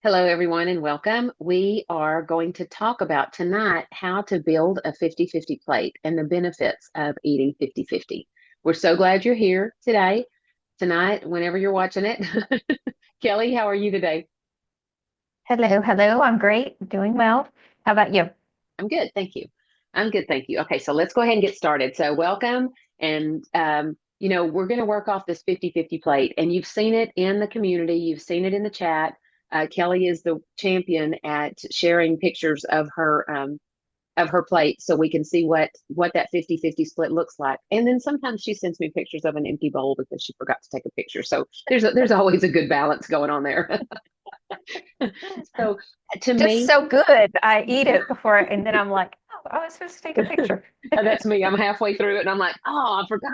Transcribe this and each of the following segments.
Hello, everyone, and welcome. We are going to talk about tonight how to build a 50-50 plate and the benefits of eating 50-50. We're so glad you're here tonight, whenever you're watching it. Kelly, how are you today? Hello, hello. I'm great, doing well. How about you? I'm good, thank you. I'm good, thank you. Okay, so let's go ahead and get started. So, welcome. And, we're going to work off this 50-50 plate, and you've seen it in the community, you've seen it in the chat. Kelly is the champion at sharing pictures of her plate so we can see what that 50-50 split looks like. And then sometimes she sends me pictures of an empty bowl because she forgot to take a picture. So there's always a good balance going on there. So to Just me, so good. I eat it before, and then I'm like, oh, I was supposed to take a picture. that's me. I'm halfway through it and I'm like, oh, I forgot.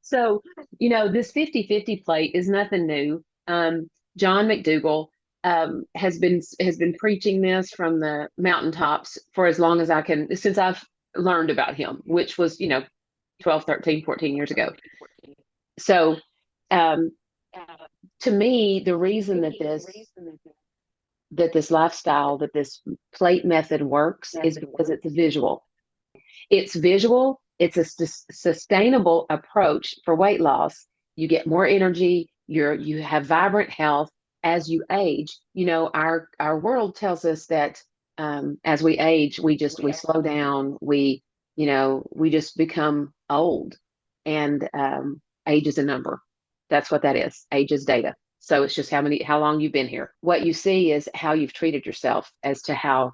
So, this 50-50 plate is nothing new. John McDougall has been preaching this from the mountaintops for as long as since I've learned about him, which was, 12, 13, 14 years ago. So, um, to me, the reason that this lifestyle, that this plate method works is because it's visual. It's visual, it's a sustainable approach for weight loss. You get more energy, you have vibrant health as you age. Our world tells us that as we age, we slow down, we just become old. And age is a number. That's what that is. Age is data. So it's just how long you've been here. What you see is how you've treated yourself as to how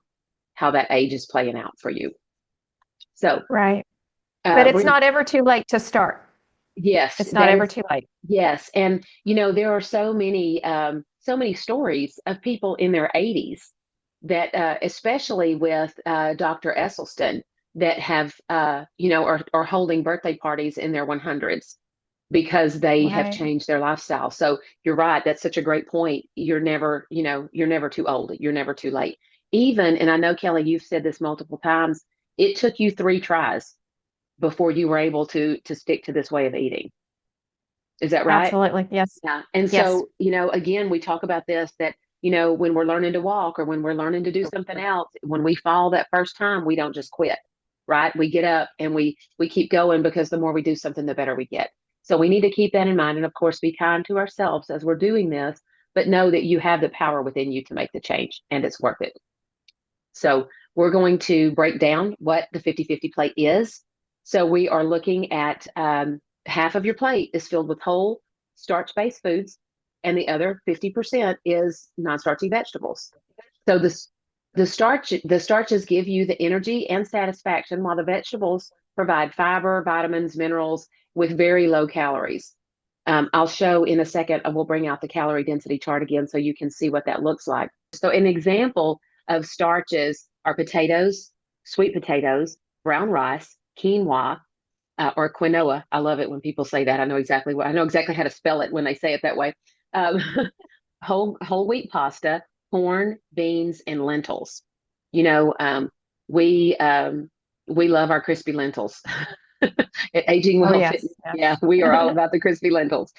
that age is playing out for you. So Right. But it's we're not ever too late to start. yes, It's not that ever is too late. yes, and there are so many stories of people in their 80s that, especially with Dr. Esselstyn, that have are holding birthday parties in their 100s because they have Right. changed their lifestyle. So you're right. That's such a great point. You're never too old. You're never too late. Even, and I know Kelly, you've said this multiple times, it took you 3 tries before you were able to stick to this way of eating. Is that right? Absolutely. Yes. Yeah. And Yes. so, again, we talk about this that, when we're learning to walk or when we're learning to do something else, when we fall that first time, we don't just quit, right? We get up and we keep going because the more we do something, the better we get. So we need to keep that in mind and of course be kind to ourselves as we're doing this, but know that you have the power within you to make the change and it's worth it. So we're going to break down what the 50-50 plate is. So we are looking at half of your plate is filled with whole starch-based foods, and the other 50% is non-starchy vegetables. So the starches give you the energy and satisfaction, while the vegetables provide fiber, vitamins, minerals with very low calories. I'll show in a second, we'll bring out the calorie density chart again so you can see what that looks like. So, an example of starches are potatoes, sweet potatoes, brown rice, quinoa, or quinoa. I love it when people say that. I know exactly how to spell it when they say it that way. Um, whole wheat pasta, corn, beans, and lentils. You know, um, we we love our crispy lentils. At Aging Oh, Well Fitness, yes. yeah, Yes. we are all about the crispy lentils.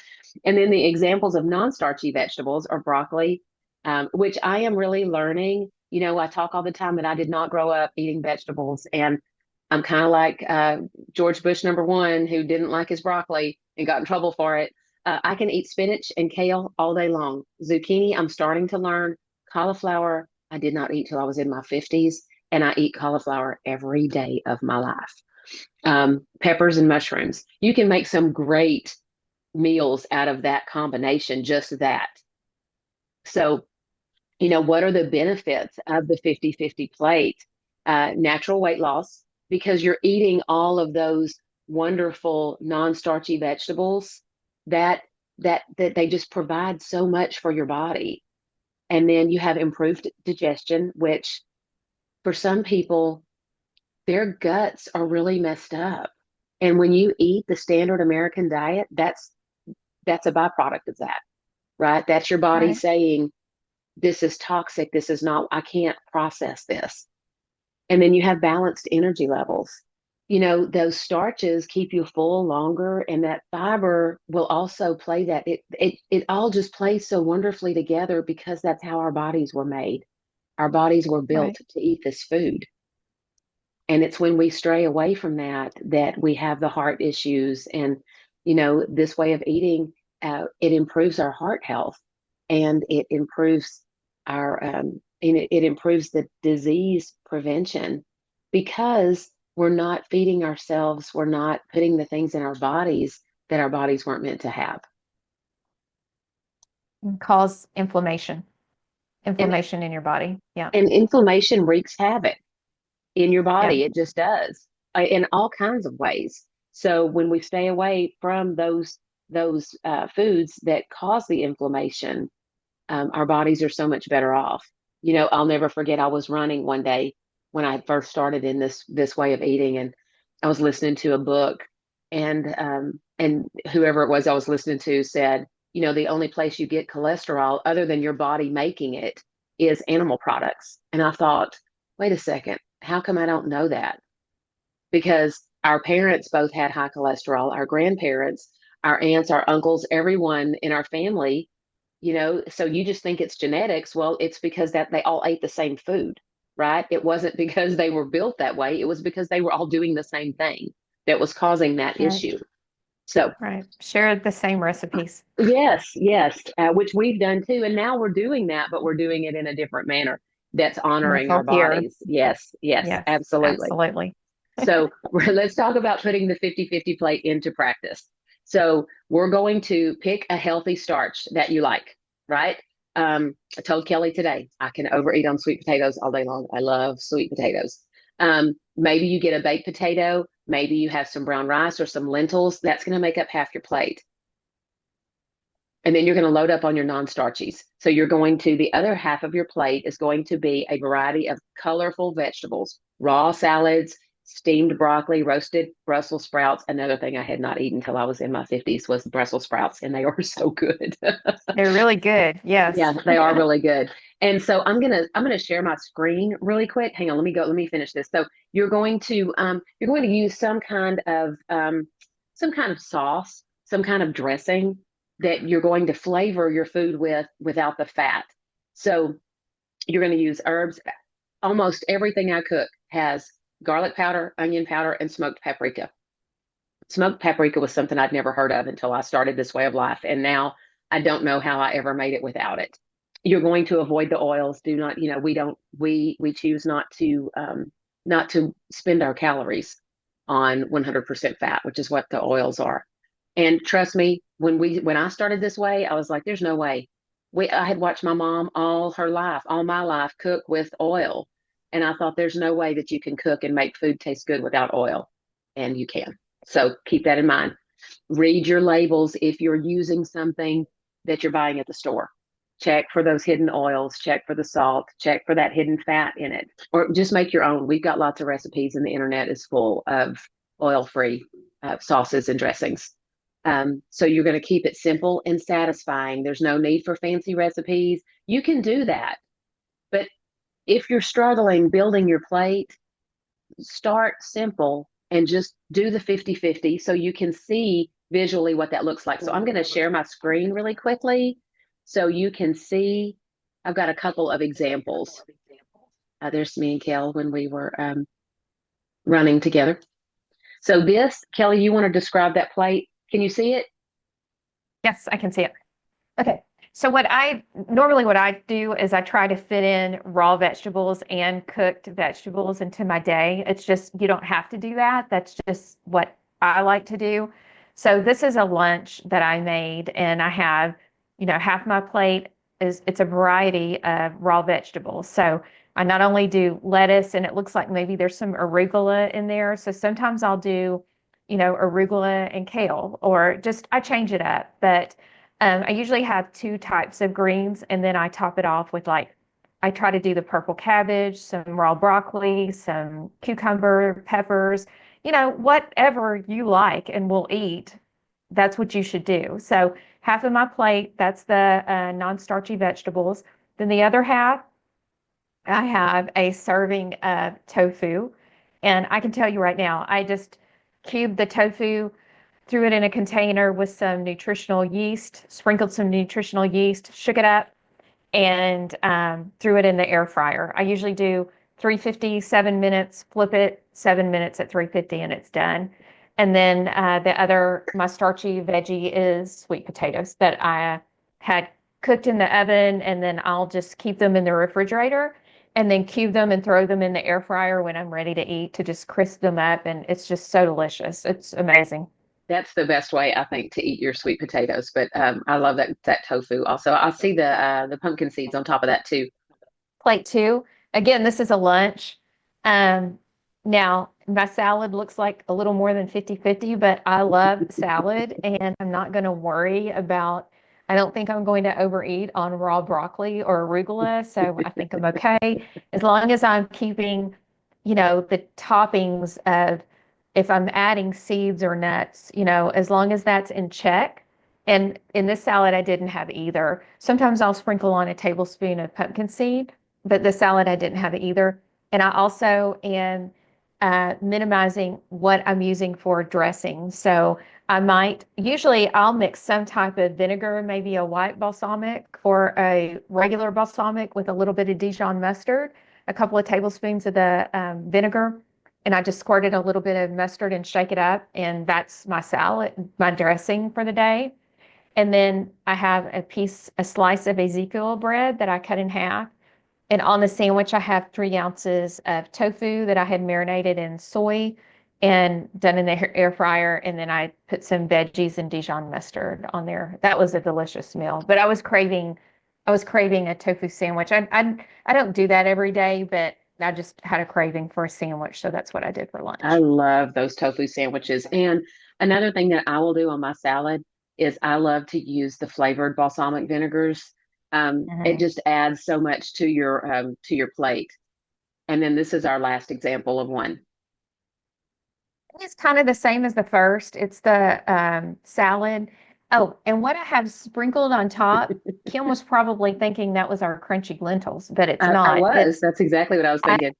And then the examples of non-starchy vegetables are broccoli, which I am really learning. I talk all the time that I did not grow up eating vegetables, and I'm kind of like George Bush number one, who didn't like his broccoli and got in trouble for it. I can eat spinach and kale all day long. Zucchini, I'm starting to learn. Cauliflower, I did not eat till I was in my 50s, and I eat cauliflower every day of my life. Peppers and mushrooms. You can make some great meals out of that combination, just that. So, what are the benefits of the 50-50 plate? Natural weight loss, because you're eating all of those wonderful non-starchy vegetables that that they just provide so much for your body. And then you have improved digestion, which for some people, their guts are really messed up. And when you eat the standard American diet, that's a byproduct of that, right? That's your body Right. saying, this is toxic. This is not, I can't process this. And then you have balanced energy levels. those starches keep you full longer, and that fiber will also play that. It all just plays so wonderfully together because that's how our bodies were made. Our bodies were built Right. to eat this food. And it's when we stray away from that that we have the heart issues. And, this way of eating, it improves our heart health, and it improves it improves the disease prevention because we're not feeding ourselves, we're not putting the things in our bodies that our bodies weren't meant to have. And cause inflammation, And inflammation in your body. Yeah. and inflammation wreaks havoc in your Yeah. body. It just does, in all kinds of ways. So when we stay away from those foods that cause the inflammation, our bodies are so much better off. I'll never forget. I was running one day when I first started in this way of eating, and I was listening to a book, and whoever it was I was listening to said, the only place you get cholesterol other than your body making it is animal products. And I thought, wait a second, how come I don't know that? Because our parents both had high cholesterol, our grandparents, our aunts, our uncles, everyone in our family, so you just think it's genetics. Well, it's because that they all ate the same food, right? It wasn't because they were built that way. It was because they were all doing the same thing that was causing that Right. issue. So, Right. Share the same recipes. yes, yes, which we've done too. And now we're doing that, but we're doing it in a different manner that's More honoring our healthier. bodies. Yes, yes, Yes, absolutely. absolutely. So let's talk about putting the 50-50 plate into practice. So we're going to pick a healthy starch that you like, right? I told Kelly today I can overeat on sweet potatoes all day long. I love sweet potatoes. Maybe you get a baked potato. Maybe you have some brown rice or some lentils. That's going to make up half your plate. And then you're going to load up on your non-starchies. So the other half of your plate is going to be a variety of colorful vegetables, raw salads, steamed broccoli, roasted Brussels sprouts. Another thing I had not eaten until I was in my 50s was Brussels sprouts, and they are so good. They're really good. Yeah, Yes. they are really good. And so I'm gonna share my screen really quick. Hang on, let me finish this. So you're going to use some kind of sauce, some kind of dressing that you're going to flavor your food with without the fat. So you're going to use herbs. Almost everything I cook has garlic powder, onion powder, and smoked paprika. Smoked paprika was something I'd never heard of until I started this way of life. And now I don't know how I ever made it without it. You're going to avoid the oils. Do not, we choose not to spend our calories on 100% fat, which is what the oils are. And trust me, when I started this way, I was like, there's no way. I had watched my mom all my life, cook with oil. And I thought there's no way that you can cook and make food taste good without oil. And you can. So keep that in mind. Read your labels if you're using something that you're buying at the store. Check for those hidden oils, check for the salt, check for that hidden fat in it, or just make your own. We've got lots of recipes, and the internet is full of oil-free sauces and dressings. So you're going to keep it simple and satisfying. There's no need for fancy recipes. You can do that. But if you're struggling building your plate, start simple and just do the 50-50 so you can see visually what that looks like. So I'm going to share my screen really quickly so you can see. I've got a couple of examples. There's me and Kel when we were running together. So this, Kelly, you want to describe that plate? Can you see it? Yes, I can see it. Okay. So what I do is I try to fit in raw vegetables and cooked vegetables into my day. It's just you don't have to do that. That's just what I like to do. So this is a lunch that I made and I have, half my plate is it's a variety of raw vegetables. So I not only do lettuce and it looks like maybe there's some arugula in there. So sometimes I'll do, arugula and kale or just I change it up. But I usually have two types of greens, and then I top it off with I try to do the purple cabbage, some raw broccoli, some cucumber, peppers, whatever you like and will eat, that's what you should do. So half of my plate, that's the non-starchy vegetables. Then the other half, I have a serving of tofu. And I can tell you right now, I just cubed the tofu, threw it in a container with some nutritional yeast, sprinkled some nutritional yeast, shook it up, and threw it in the air fryer. I usually do 350, 7 minutes, flip it, 7 minutes at 350, and it's done. And then my starchy veggie is sweet potatoes that I had cooked in the oven, and then I'll just keep them in the refrigerator and then cube them and throw them in the air fryer when I'm ready to eat to just crisp them up. And it's just so delicious. It's amazing. That's the best way, I think, to eat your sweet potatoes. But I love that tofu. Also, I see the pumpkin seeds on top of that too. Plate two. Again, this is a lunch. Um, Now, my salad looks like a little more than 50-50, but I love salad and I'm not going to worry about, I don't think I'm going to overeat on raw broccoli or arugula. So I think I'm okay as long as I'm keeping, the toppings of if I'm adding seeds or nuts, as long as that's in check. And in this salad, I didn't have either. Sometimes I'll sprinkle on a tablespoon of pumpkin seed, but the salad I didn't have either. And I also am minimizing what I'm using for dressing. So I'll mix some type of vinegar, maybe a white balsamic or a regular balsamic with a little bit of Dijon mustard, a couple of tablespoons of the vinegar. And I just squirted a little bit of mustard and shake it up. And that's my salad, my dressing for the day. And then I have a slice of Ezekiel bread that I cut in half. And on the sandwich, I have 3 ounces of tofu that I had marinated in soy and done in the air fryer. And then I put some veggies and Dijon mustard on there. That was a delicious meal. But I was craving a tofu sandwich. I don't do that every day, but I just had a craving for a sandwich. So that's what I did for I lunch. love those tofu sandwiches. And another thing that I will do on my salad is I love to use the flavored balsamic vinegars. It Mhm. just adds so much to your plate. And then this is our last example of one. It's kind of the same as the first. It's the salad. Oh, and what I have sprinkled on top, Kim was probably thinking that was our crunchy lentils, but it's I not. was. It's That's exactly what I was I thinking.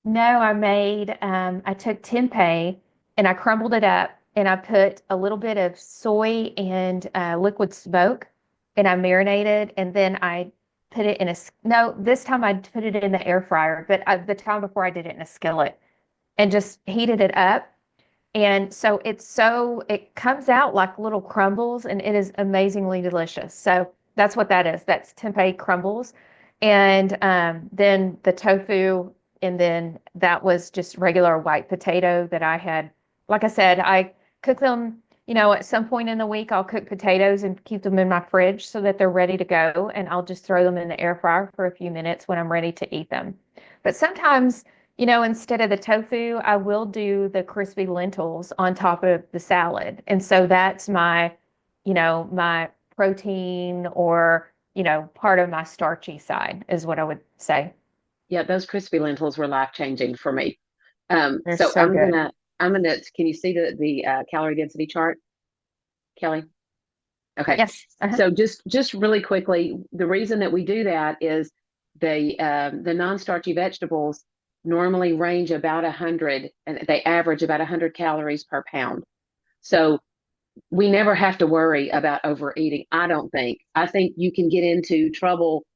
no, I took tempeh and I crumbled it up and I put a little bit of soy and liquid smoke and I marinated and then I put it in no, this time I put it in the air fryer, but the time before I did it in a skillet and just heated it up. And so it comes out like little crumbles and it is amazingly delicious. So that's what that is. That's tempeh crumbles. And then the tofu, and then that was just regular white potato that I had. Like I said, I cook them, at some point in the week, I'll cook potatoes and keep them in my fridge so that they're ready to go. And I'll just throw them in the air fryer for a few minutes when I'm ready to eat them. But sometimes instead of the tofu, I will do the crispy lentils on top of the salad. And so that's my protein or, part of my starchy side is what I would say. Yeah, those crispy lentils were life changing for me. They're So so good. I'm gonna. Can you see the calorie density chart, Kelly? Okay. Yes. Uh-huh. So just really quickly, the reason that we do that is the non-starchy vegetables normally range about 100, and they average about 100 calories per pound. So we never have to worry about overeating. I don't think. I think you can get into trouble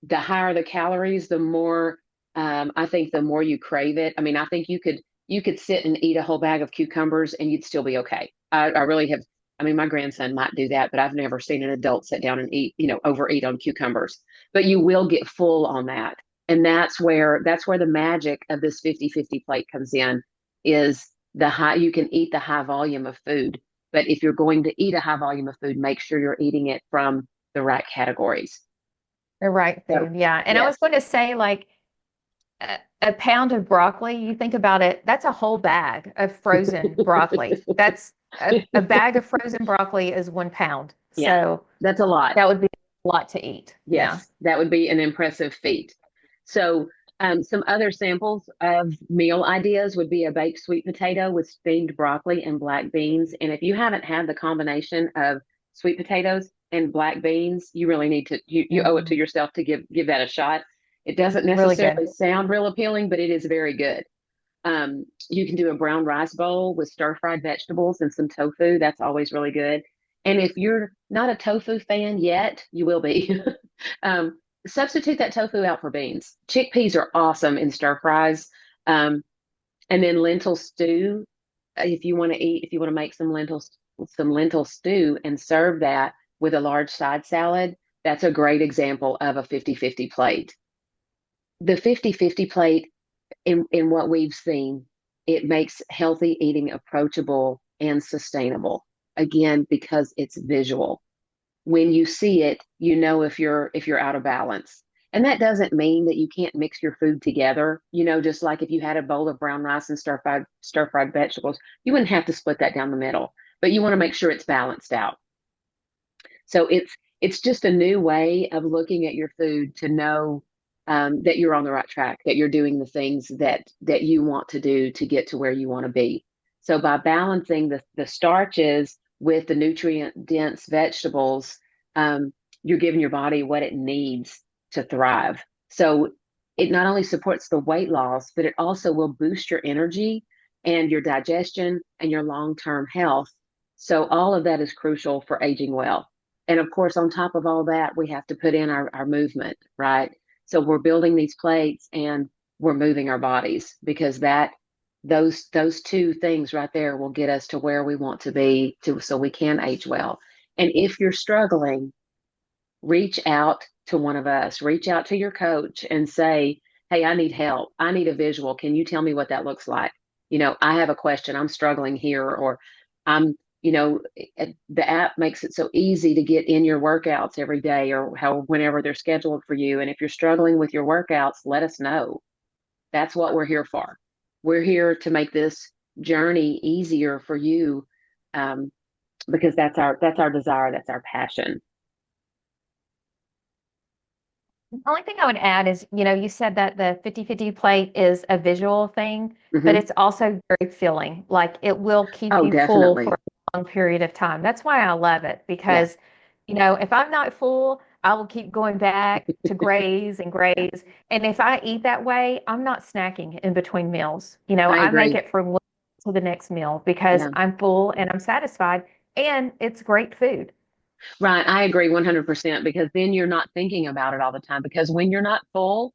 the higher the calories, the more I think the more you crave it. I mean, I think you could sit and eat a whole bag of cucumbers and you'd still be okay. I really have. I mean, my grandson might do that, but I've never seen an adult sit down and eat, overeat on cucumbers. But you will get full on that. And that's where the magic of this 50-50 plate comes in is the high you can eat the high volume of food. But if you're going to eat a high volume of food, make sure you're eating it from the right categories. The right So, food. Yeah. And I was yes. going to say, like, a pound of broccoli, you think about it, that's a whole bag of frozen broccoli. That's a bag of frozen broccoli is 1 pound. Yeah, So that's a lot. that would be a lot to eat. Yeah. Yes, that would be an impressive feat. So, some other samples of meal ideas would be a baked sweet potato with steamed broccoli and black beans. And if you haven't had the combination of sweet potatoes and black beans, you really need to, you owe it to Mhm. yourself to give that a shot. It doesn't Really good. necessarily sound real appealing, but it is very good. You can do a brown rice bowl with stir-fried vegetables and some tofu. That's always really good. And if you're not a tofu fan yet, you will be. Substitute that tofu out for beans. Chickpeas are awesome in stir fries. Um, and then lentil stew. If you want to make some lentil stew and serve that with a large side salad, that's a great example of a 50-50 plate. The 50-50 plate, in what we've seen, it makes healthy eating approachable and sustainable. Again, because it's visual. When you see it, you know if you're out of balance. And that doesn't mean that you can't mix your food together. Just like if you had a bowl of brown rice and stir-fried vegetables, you wouldn't have to split that down the middle, but you want to make sure it's balanced out. So it's just a new way of looking at your food to know that you're on the right track, that you're doing the things that you want to do to get to where you want to be. So by balancing the starches with the nutrient dense vegetables, you're giving your body what it needs to thrive. So it not only supports the weight loss, but it also will boost your energy and your digestion and your long-term health. So all of that is crucial for aging well. And of course, on top of all that, we have to put in our movement, right? So we're building these plates and we're moving our bodies because those two things right there will get us to where we want to be so we can age well. And if you're struggling, reach out to one of us, reach out to your coach and say, hey, I need help. I need a visual. Can you tell me what that looks like? I have a question. I'm struggling here, or I'm, the app makes it so easy to get in your workouts every day or whenever they're scheduled for you. And if you're struggling with your workouts, let us know. That's what we're here for. We're here to make this journey easier for you, because that's our desire, that's our passion. The only thing I would add is, you said that the 50-50 plate is a visual thing, but Hmm. it's also very filling. Like it will keep Oh, you full for definitely. a long period of time. That's why I love it Yeah, because, if I'm not full, I will keep going back to graze and graze. And if I eat that way, I'm not snacking in between meals. I I make agree. it from one to the next meal because Yeah. I'm full and I'm satisfied and it's great food. Right. I agree 100% because then you're not thinking about it all the time because when you're not full,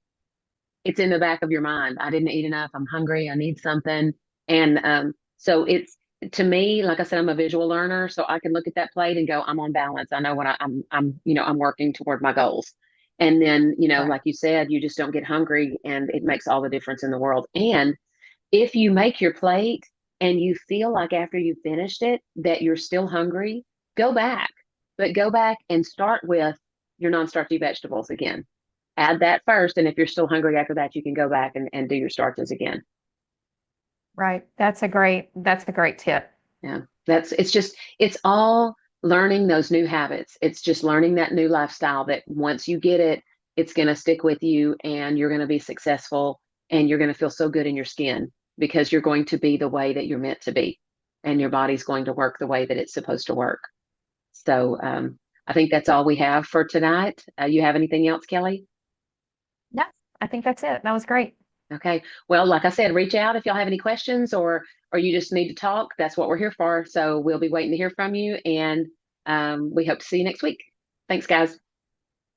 it's in the back of your mind. I didn't eat enough. I'm hungry. I need something. And so it's to me, like I said, I'm a visual learner, so I can look at that plate and go, I'm on balance. I know what I'm working toward my goals. And then, Right. like you said, you just don't get hungry and it makes all the difference in the world. And if you make your plate and you feel like after you finished it that you're still hungry, go back. But go back and start with your non-starchy vegetables again. Add that first, and if you're still hungry after that, you can go back and do your starches again. Right. That's a great tip. Yeah. It's all learning those new habits. It's just learning that new lifestyle that once you get it, it's going to stick with you and you're going to be successful and you're going to feel so good in your skin because you're going to be the way that you're meant to be and your body's going to work the way that it's supposed to work. So, I think that's all we have for tonight. You have anything else, Kelly? Yeah, I think that's it. That was great. Okay. Well, like I said, reach out if y'all have any questions or you just need to talk. That's what we're here for. So we'll be waiting to hear from you and we hope to see you next week. Thanks, guys.